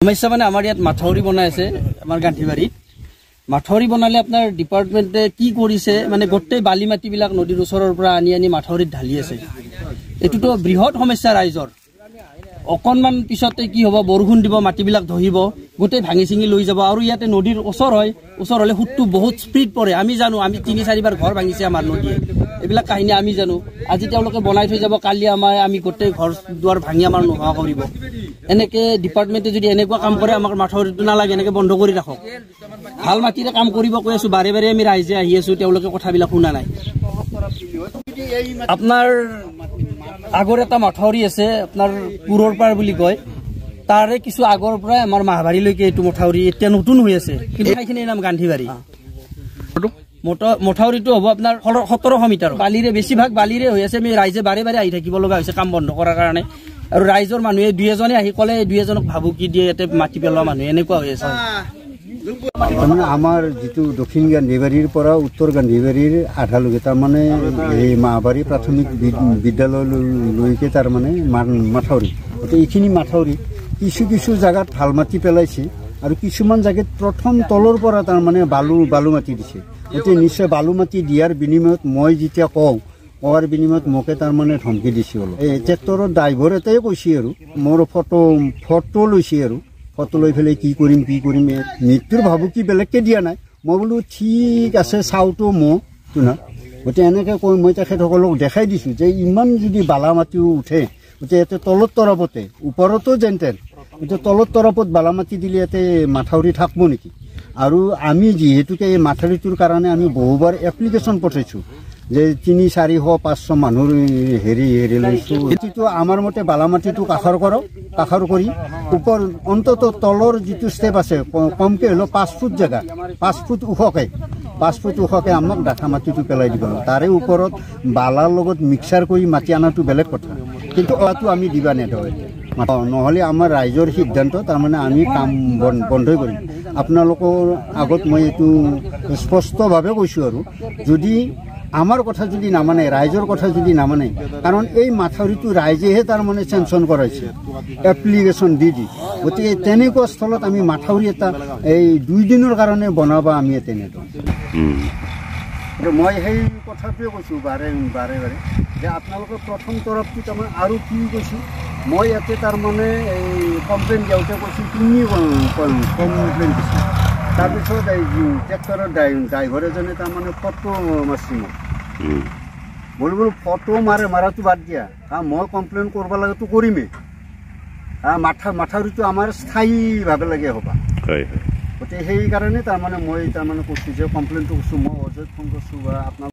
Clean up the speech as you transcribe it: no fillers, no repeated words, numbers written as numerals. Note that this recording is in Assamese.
সমস্যা মানে আমাৰ ইয়াত মাথাউৰি বনাই আছে আমাৰ গান্ধীবাৰীত মাথাউৰি বনালে আপোনাৰ ডিপাৰ্টমেণ্টে কি কৰিছে মানে গোটেই বালি মাটিবিলাক নদীৰ ওচৰৰ পৰা আনি মাথাউৰিত ঢালি আছে এটোটো বৃহৎ সমস্যা ৰাইজৰ অকনমান পিছতে কি হ'ব বৰষুণ দিব মাটিবিলাক ধহিব গোটেই ভাঙি চিঙি লৈ যাব আৰু ইয়াতে নদীৰ ওচৰ হলে হুটটো বহুত স্পিড পৰে আমি জানো আমি 3-4 বাৰ ঘৰ ভাঙিছে আমাৰ নদীয়ে এইবিলাক কাহিনী আমি জানো আজি তেওঁলোকে বনাই থৈ যাব কালি আমি গোটেই ঘৰ দুৱাৰ ভাঙি আমাৰ নোহোৱা কৰিব এনেকে ডিপাৰ্টমেণ্টে যদি এনেকুৱা কাম কৰে আমাক মাথাউৰিটো নালাগে এনেকে বন্ধ কৰি ৰাখক ভাল মাটিৰে কাম কৰিব কৈ আছো বাৰে বাৰে আমি ৰাইজে আহি আছো তেওঁলোকে কথাবিলাক শুনা নাই আপোনাৰ আগৰ এটা মাথাউৰি আছে আপোনাৰ পুৰৰ পাৰ বুলি কয় তাৰে কিছু আগৰ পৰা আমাৰ মাহবাৰীলৈকে এইটো মাথাউৰি এতিয়া নতুন হৈ আছে কিন্তু এইখিনিৰ নাম গান্ধীবাৰী মথাউৰিটো হ'ব আপোনাৰ 1700 মিটাৰ বালিৰে বেছিভাগ বালিৰে হৈ আছে আমি ৰাইজে বাৰে বাৰে আহি থাকিব লগা হৈছে কাম বন্ধ কৰাৰ কাৰণে আৰু ৰাইজৰ মানুহে দুই এজনে আহি ক'লে দুই এজনক ভাবুকি দিয়ে ইয়াতে মাটি পেলোৱা মানুহ এনেকুৱা হৈ আছে তাৰমানে আমাৰ যিটো দক্ষিণ গান্ধীবাৰীৰ পৰা উত্তৰ গান্ধীবাৰীৰ আধালৈকে তাৰমানে এই মাহবাৰী প্ৰাথমিক বিদ্যালয়লৈকে তাৰমানে মাথাউৰি গতিকে এইখিনি মাথাউৰি কিছু জাগাত ভাল মাটি পেলাইছে আৰু কিছুমান জাগাত প্ৰথম তলৰ পৰা তাৰমানে বালু মাটি দিছে গতিকে নিশ্চয় বালু মাটি দিয়াৰ বিনিময়ত মই যেতিয়া কোৱাৰ বিনিময়ত মোকে তাৰমানে ধমকি দিছে অলপ এই ট্ৰেক্টৰৰ ড্ৰাইভাৰ এটাই কৈছে আৰু মোৰ ফটো লৈছে আৰু ফটো লৈ পেলাই কি কৰিম মৃত্যুৰ ভাবুকি বেলেগকে দিয়া নাই মই বোলো ঠিক আছে চাওঁতো মইতো না গতিকে এনেকৈ কৈ মই তেখেতসকলক দেখাই দিছোঁ যে ইমান যদি বালা মাটিও উঠে গতিকে ইয়াতে তলত তৰপতে ওপৰতো যেনতেন এতিয়া তলত তৰপত বালা মাটি দিলে ইয়াতে মাথাউৰি থাকিব নেকি আৰু আমি যিহেতুকে এই মাথাউৰিটোৰ কাৰণে আমি বহুবাৰ এপ্লিকেশ্যন পঠাইছোঁ যে 300-400-500 মানুহৰ হেৰি লৈছোঁ এইটো আমাৰ মতে বালা মাটিটো কাষৰ কৰি ওপৰ অন্তত তলৰ যিটো ষ্টেপ আছে কমকৈ হ'লেও 5 ফুট জেগা 5 ফুট ওখকৈ আমাক ডাঠা মাটিটো পেলাই দিব তাৰে ওপৰত বালাৰ লগত মিক্সাৰ কৰি মাটি অনাটো বেলেগ কথা কিন্তু অহাটো আমি দিবা নেদওঁ নহ'লে আমাৰ ৰাইজৰ সিদ্ধান্ত তাৰমানে আমি কাম বন্ধই কৰিম আপোনালোকৰ আগত মই এইটো স্পষ্টভাৱে কৈছোঁ আৰু যদি আমাৰ কথা যদি নামানে ৰাইজৰ কথা যদি নামানে কাৰণ এই মাথাউৰিটো ৰাইজেহে তাৰমানে চেংচন কৰাইছে এপ্লিকেশ্যন দি গতিকে তেনেকুৱা স্থলত আমি মাথাউৰি এটা এই 2 দিনৰ কাৰণে বনাব আমি তেনেদৰে মই সেই কথাটোৱে কৈছোঁ বাৰে যে আপোনালোকৰ প্ৰথম তৰফটো তাৰমানে আৰু কি কৈছোঁ মই ইয়াতে তাৰমানে এই কমপ্লেইন দিওঁতে কৈছোঁ তুমি কমপ্লেইন দিছোঁ তাৰপিছত এই ট্ৰেক্টৰৰ ড্ৰাইভাৰ এজনে তাৰমানে ফটো মাৰিছে মোক বোলো ফটো মাৰাটো বাদ দিয়া মই কমপ্লেইন কৰিব লাগেতো কৰিমেই মাথাউৰিটো আমাৰ স্থায়ীভাৱে লাগে হ'ব গতিকে সেইকাৰণে তাৰমানে মই কৈছোঁ যে কমপ্লেইনটো কৈছোঁ মই অজয়ক ফোন কৰিছোঁ বা আপোনাক